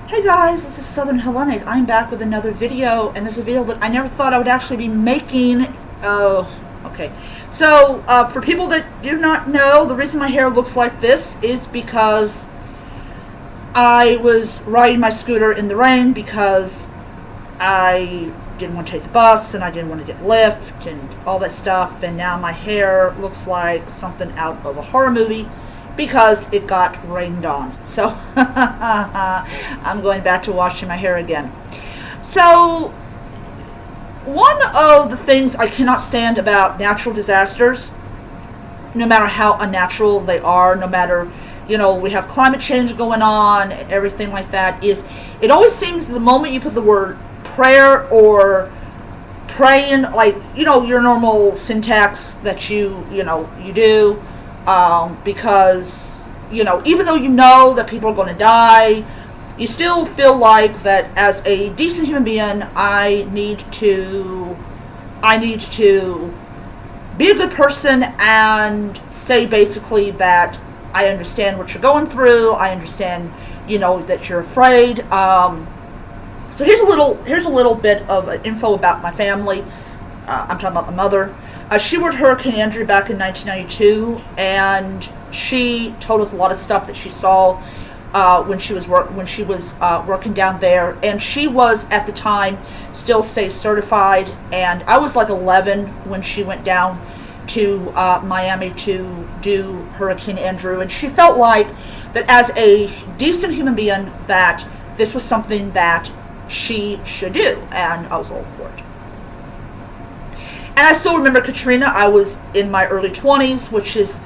Hey guys, this is Southern Hellenic. I'm back with another video, and it's a video that I never thought I would actually be making. Okay. So, for people that do not know, the reason my hair looks like this is because I was riding my scooter in the rain because I didn't want to take the bus and I didn't want to get lift and all that stuff, and now my hair looks like something out of a horror movie because it got rained on. So I'm going back to washing my hair again. So one of the things I cannot stand about natural disasters, no matter how unnatural they are, no matter, we have climate change going on and everything like that, is it always seems the moment you put the word prayer or praying, like, your normal syntax that you do, because, even though you know that people are going to die, you still feel like that as a decent human being, I need to be a good person and say basically that I understand what you're going through. I understand, that you're afraid. So here's a little bit of info about my family. I'm talking about my mother. She worked Hurricane Andrew back in 1992, and she told us a lot of stuff that she saw when she was working down there. And she was at the time still safe certified, and I was like 11 when she went down to Miami to do Hurricane Andrew, and she felt like that as a decent human being that this was something that she should do, and I was all for it. And I still remember Katrina. I was in my early 20s, which is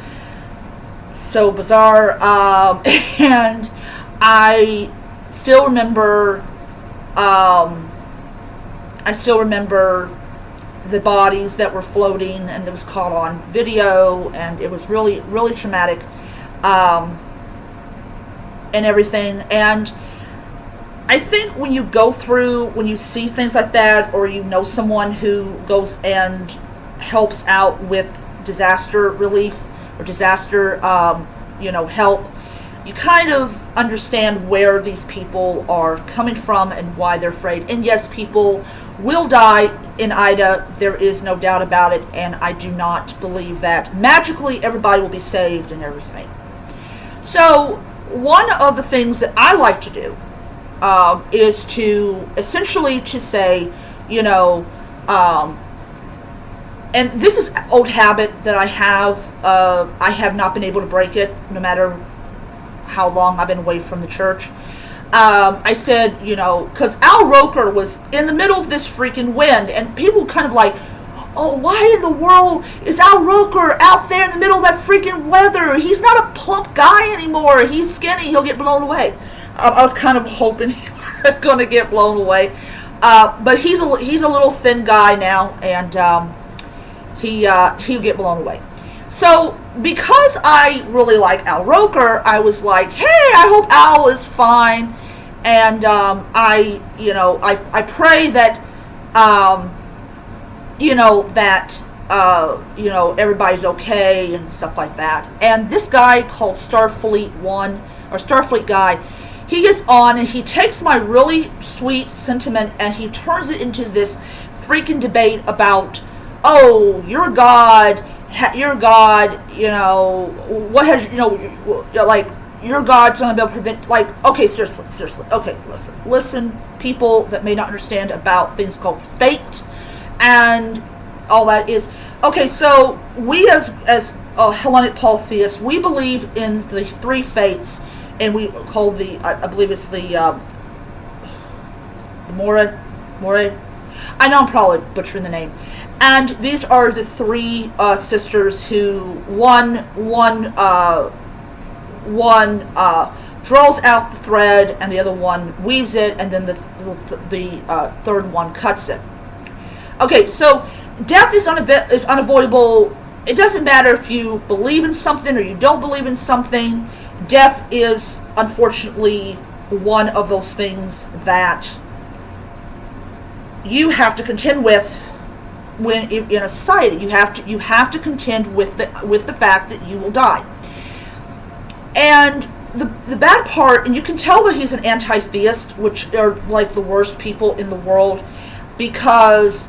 so bizarre. And I still remember. The bodies that were floating, and it was caught on video, and it was really, really traumatic, and everything. And I think when you see things like that, or someone who goes and helps out with disaster relief or disaster, help, you kind of understand where these people are coming from and why they're afraid. And yes, people will die in Ida. There is no doubt about it, and I do not believe that magically everybody will be saved and everything. So one of the things that I like to do is to essentially to say, and this is an old habit that I have not been able to break it, no matter how long I've been away from the church. I said, because Al Roker was in the middle of this freaking wind, and people kind of like, oh, why in the world is Al Roker out there in the middle of that freaking weather? He's not a plump guy anymore. He's skinny. He'll get blown away. I was kind of hoping he wasn't going to get blown away. But he's a little thin guy now, and he'll get blown away. So because I really like Al Roker, I was like, hey, I hope Al is fine. And I pray that everybody's okay and stuff like that. And this guy called Starfleet guy, he gets on and he takes my really sweet sentiment and he turns it into this freaking debate about, oh, your God, what has, like, your God's going to be able to prevent, like, okay, seriously, okay, listen, people that may not understand about things called fate and all that is, okay, so we as Hellenic polytheists, we believe in the three fates, and we call I believe it's the More, I know I'm probably butchering the name. And these are the three sisters who one draws out the thread, and the other one weaves it, and then the third one cuts it. Okay, so death is unavoidable. It doesn't matter if you believe in something or you don't believe in something. Death is unfortunately one of those things that you have to contend with when in a society. You have to contend with the fact that you will die. And the bad part, and you can tell that he's an anti-theist, which are like the worst people in the world, because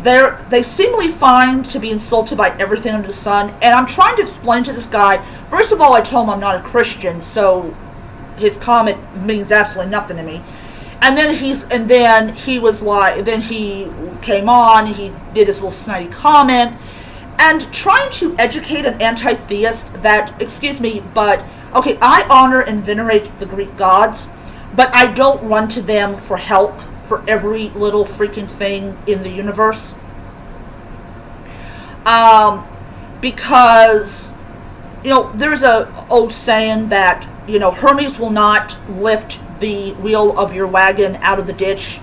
they seemingly find to be insulted by everything under the sun. And I'm trying to explain to this guy. First of all, I told him I'm not a Christian, so his comment means absolutely nothing to me. And then he was like, then he came on, he did his little snidey comment, and trying to educate an anti-theist that, excuse me, but okay, I honor and venerate the Greek gods, but I don't run to them for help for every little freaking thing in the universe. Because, there's a old saying that, Hermes will not lift the wheel of your wagon out of the ditch.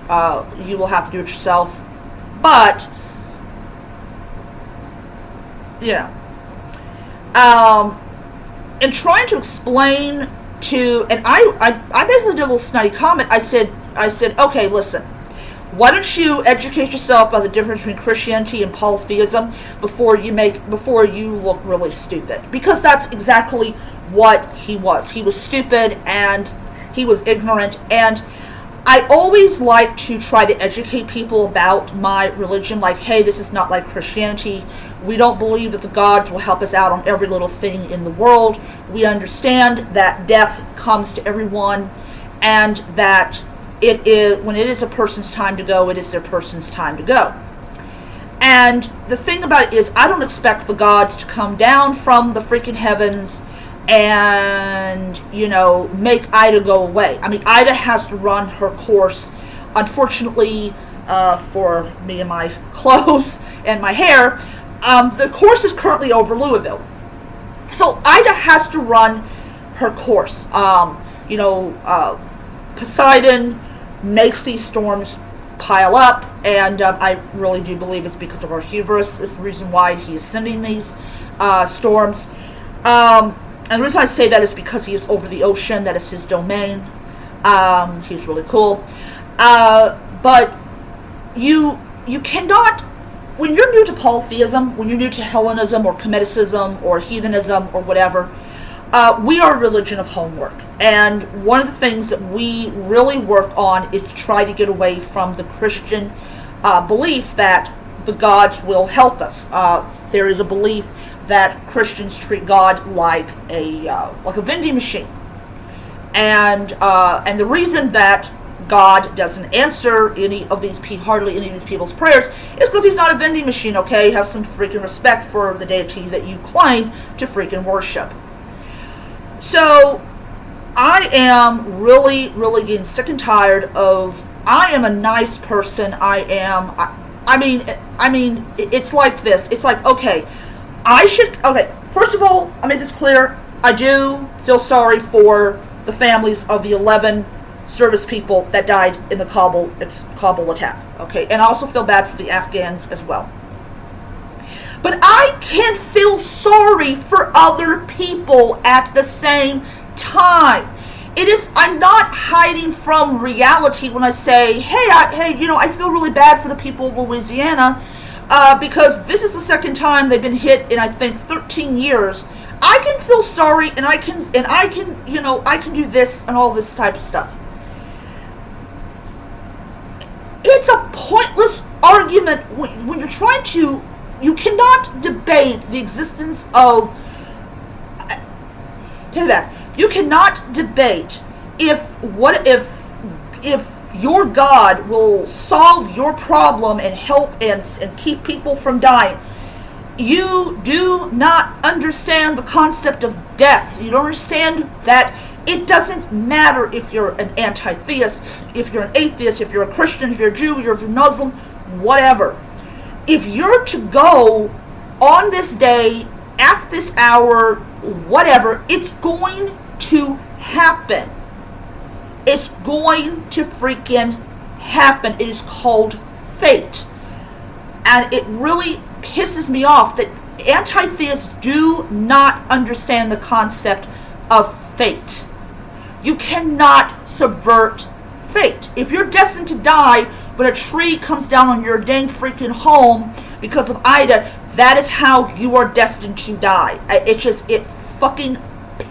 You will have to do it yourself. But, and trying to explain to, and I basically did a little snidey comment. I said, okay, listen, why don't you educate yourself about the difference between Christianity and polytheism before you look really stupid? Because that's exactly what he was. He was stupid and he was ignorant, and I always like to try to educate people about my religion, like, hey, this is not like Christianity. We don't believe that the gods will help us out on every little thing in the world. We understand that death comes to everyone, and that when it is a person's time to go, it is their person's time to go. And the thing about it is, I don't expect the gods to come down from the freaking heavens and, make Ida go away. I mean, Ida has to run her course. Unfortunately, for me and my clothes and my hair, the course is currently over Louisville. So Ida has to run her course. Poseidon makes these storms pile up, and I really do believe it's because of our hubris. It's the reason why he is sending these storms. And the reason I say that is because he is over the ocean. That is his domain. He's really cool. But you cannot, when you're new to polytheism, when you're new to Hellenism or Cometicism or heathenism or whatever, we are a religion of homework. And one of the things that we really work on is to try to get away from the Christian belief that the gods will help us. There is a belief that Christians treat God like a vending machine, and the reason that God doesn't answer hardly any of these people's prayers is because he's not a vending machine. Okay, have some freaking respect for the deity that you claim to freaking worship. So I am really, really getting sick and tired of. I am a nice person. I mean, it's like this. It's like, okay, first of all, I made this clear. I do feel sorry for the families of the 11 service people that died in the Kabul attack. Okay, and I also feel bad for the Afghans as well. But I can feel sorry for other people at the same time. I'm not hiding from reality when I say, hey, I feel really bad for the people of Louisiana, because this is the second time they've been hit in, I think, 13 years. I can feel sorry, and I can do this and all this type of stuff. It's a pointless argument when you're trying to. You cannot debate the existence of. Take that. You cannot debate if your God will solve your problem and help and keep people from dying. You do not understand the concept of death. You don't understand that it doesn't matter if you're an anti-theist, if you're an atheist, if you're a Christian, if you're a Jew, if you're a Muslim, whatever. If you're to go on this day, at this hour, whatever, it's going to happen. It's going to freaking happen. It is called fate. And it really pisses me off that anti-theists do not understand the concept of fate. You cannot subvert fate. If you're destined to die when a tree comes down on your dang freaking home because of Ida, that is how you are destined to die. It fucking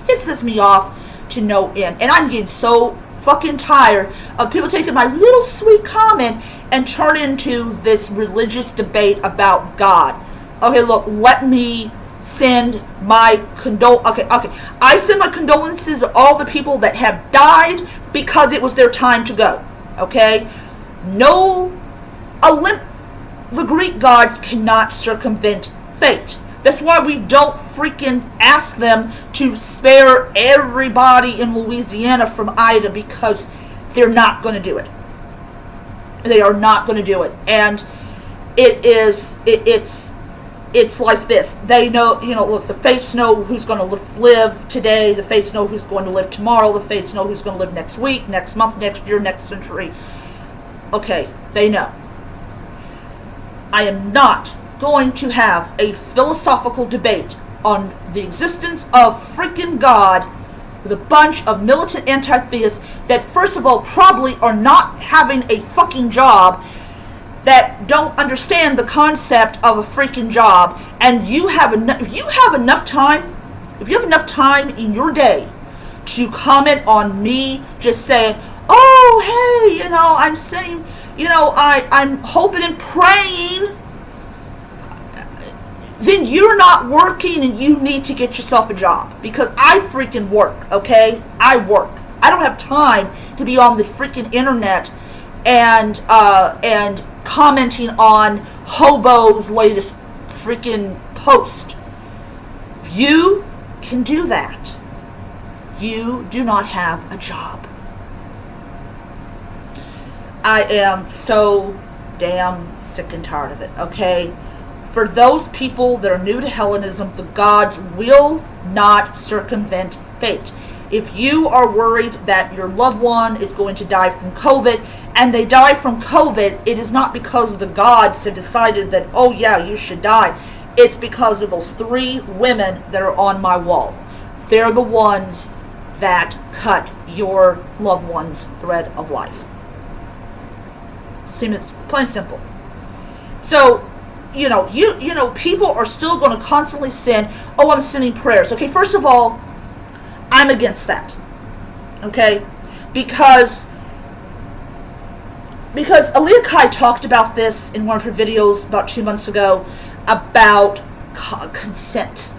pisses me off to no end. And I'm getting so fucking tired of people taking my little sweet comment and turn it into this religious debate about God. Okay, look, let me send my okay. I send my condolences to all the people that have died because it was their time to go. Okay? No, the Greek gods cannot circumvent fate. That's why we don't freaking ask them to spare everybody in Louisiana from Ida, because they're not going to do it. They are not going to do it. And it's like this. They know, look, the fates know who's going to live today. The fates know who's going to live tomorrow. The fates know who's going to live next week, next month, next year, next century. Okay, they know. I am not going to have a philosophical debate on the existence of freaking God with a bunch of militant anti-theists that, first of all, probably are not having a fucking job, that don't understand the concept of a freaking job. And you have enough. If you have enough time in your day to comment on me just saying, "Oh, hey, I'm saying, I'm hoping and praying," then you're not working and you need to get yourself a job. Because I freaking work, okay? I work. I don't have time to be on the freaking internet and commenting on Hobo's latest freaking post. You can do that. You do not have a job. I am so damn sick and tired of it, okay? For those people that are new to Hellenism, the gods will not circumvent fate. If you are worried that your loved one is going to die from COVID, and they die from COVID, it is not because the gods have decided that, oh yeah, you should die. It's because of those 3 women that are on my wall. They're the ones that cut your loved one's thread of life. It's plain simple. So, people are still going to constantly send, "Oh, I'm sending prayers." Okay, first of all, I'm against that. Okay? Because Aaliyah Kai talked about this in one of her videos about 2 months ago about consent.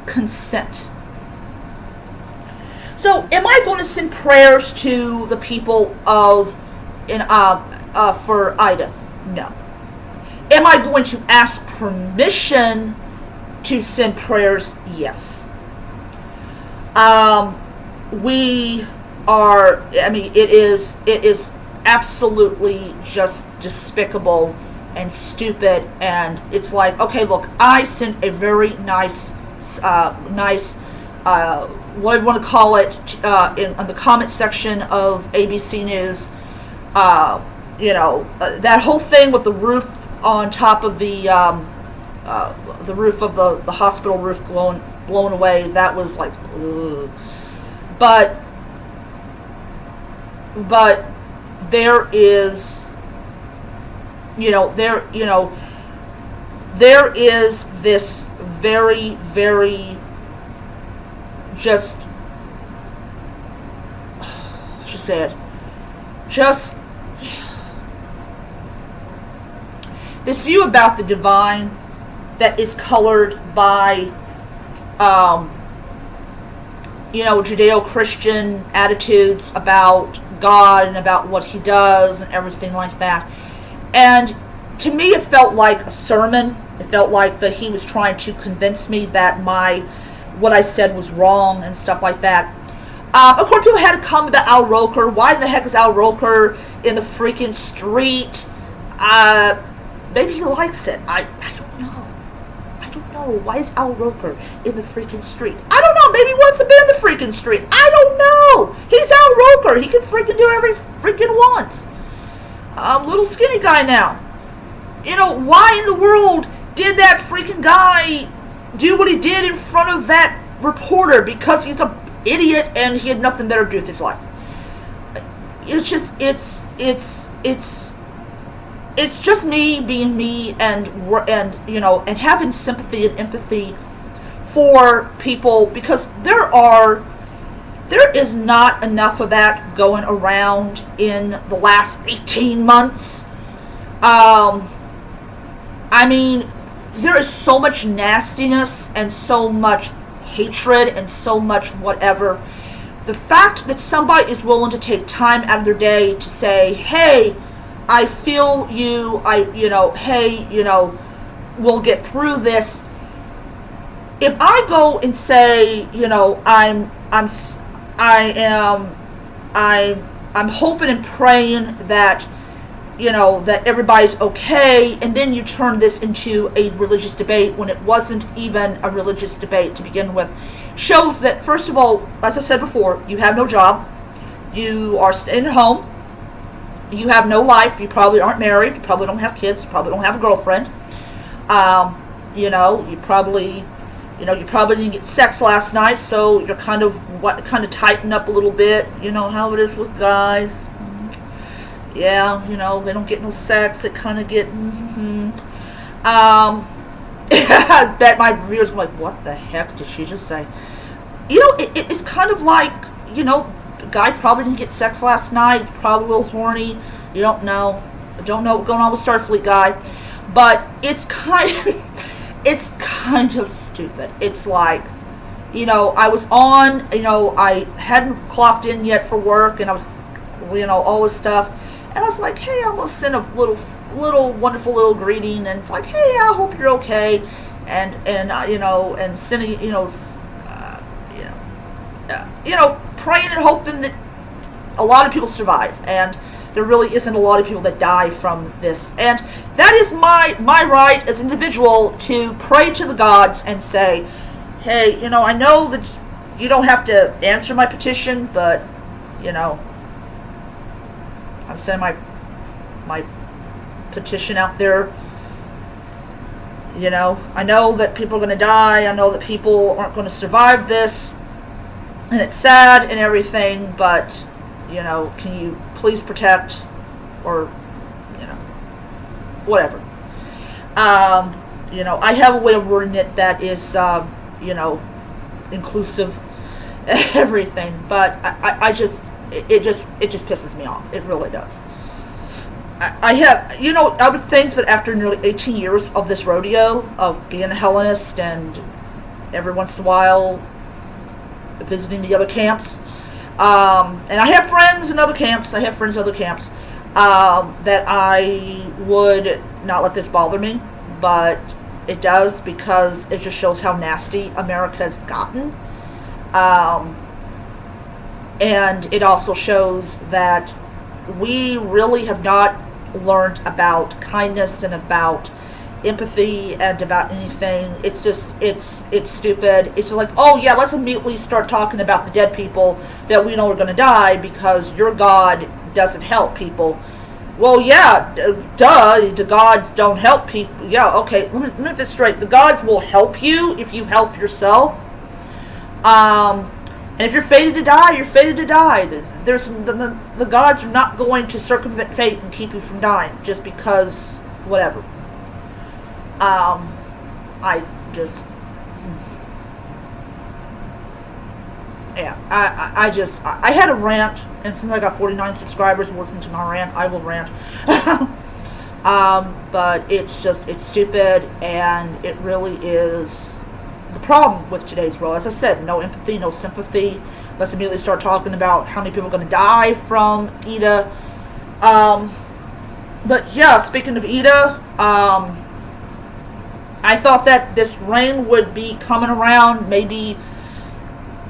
Consent. So, am I going to send prayers to the people for Ida? No. Am I going to ask permission to send prayers? Yes. It is absolutely just despicable and stupid, and it's like, okay, look, I sent a very nice, what do you want to call it, in the comment section of ABC News, that whole thing with the roof on top of the roof of the hospital roof blown away, that was like, ugh. But there is, there is this very, very just, she said, just this view about the divine that is colored by, Judeo-Christian attitudes about God and about what he does and everything like that. And to me, it felt like a sermon. It felt like that he was trying to convince me that what I said was wrong and stuff like that. Of course, people had to comment about Al Roker. Why the heck is Al Roker in the freaking street? Maybe he likes it. I don't know. I don't know. Why is Al Roker in the freaking street? I don't know. Maybe he wants to be in the freaking street. I don't know. He's Al Roker. He can freaking do whatever he freaking wants. Little skinny guy now. Why in the world did that freaking guy do what he did in front of that reporter? Because he's an idiot and he had nothing better to do with his life. It's just, it's just me being me and having sympathy and empathy for people, because there is not enough of that going around in the last 18 months. I mean, there is so much nastiness and so much hatred and so much whatever. The fact that somebody is willing to take time out of their day to say, hey, I feel you, hey, we'll get through this. If I go and say, I'm hoping and praying that, that everybody's okay, and then you turn this into a religious debate when it wasn't even a religious debate to begin with, shows that, first of all, as I said before, you have no job, you are staying at home, you have no life, you probably aren't married, you probably don't have kids, you probably don't have a girlfriend, you probably didn't get sex last night, so you're kind of tighten up a little bit. You know how it is with guys. Yeah, they don't get no sex. They kind of get. I bet my viewers are like, "What the heck did she just say?" It's kind of like, the guy probably didn't get sex last night. He's probably a little horny. You don't know. I don't know what's going on with Starfleet guy, but it's kind of stupid. It's like, I was on, I hadn't clocked in yet for work, and I was, all this stuff, and I was like, hey, I'm gonna send a little wonderful little greeting, and it's like, hey, I hope you're okay, and sending, praying and hoping that a lot of people survive, and there really isn't a lot of people that die from this. And that is my right as an individual to pray to the gods and say, hey, I know that you don't have to answer my petition, but, I'm sending my petition out there. I know that people are going to die. I know that people aren't going to survive this. And it's sad and everything, but, can you please protect, or, whatever. I have a way of wording it that is, inclusive, everything, but it just pisses me off. It really does. I would think that after nearly 18 years of this rodeo, of being a Hellenist and every once in a while visiting the other camps, and I have friends in other camps, that I would not let this bother me, but it does, because it just shows how nasty America has gotten. And it also shows that we really have not learned about kindness and about empathy and about anything. It's just, it's stupid. It's like, oh yeah, let's immediately start talking about the dead people that we know are going to die because your God doesn't help people. Well, yeah, duh, the gods don't help people. Yeah, okay, let me get this straight. The gods will help you if you help yourself. And if you're fated to die, you're fated to die. The gods are not going to circumvent fate and keep you from dying just because whatever. I had a rant, and since I got 49 subscribers and listen to my rant, I will rant. But it's stupid, and it really is the problem with today's world. As I said, no empathy, no sympathy. Let's immediately start talking about how many people are going to die from Ida. But yeah, speaking of Ida, I thought that this rain would be coming around maybe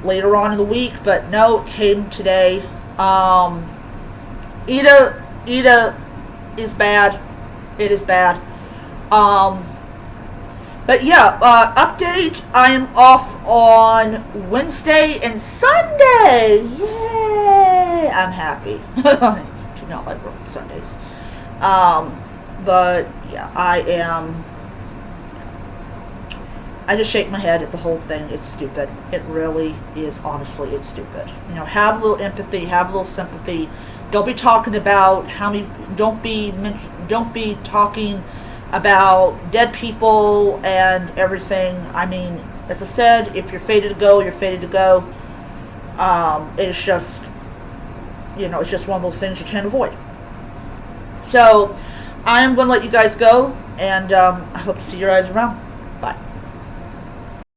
later on in the week, but no, it came today. Ida is bad. It is bad. But yeah, update, I am off on Wednesday and Sunday. Yay! I'm happy. I do not like working Sundays. But yeah, I just shake my head at the whole thing. It's stupid. It really is. Honestly, it's stupid. Have a little empathy, have a little sympathy. Don't be talking about don't be talking about dead people and everything. I mean, As I said, if you're fated to go, you're fated to go. It's just, it's just one of those things you can't avoid. So I am going to let you guys go, and I hope to see you guys around. Bye.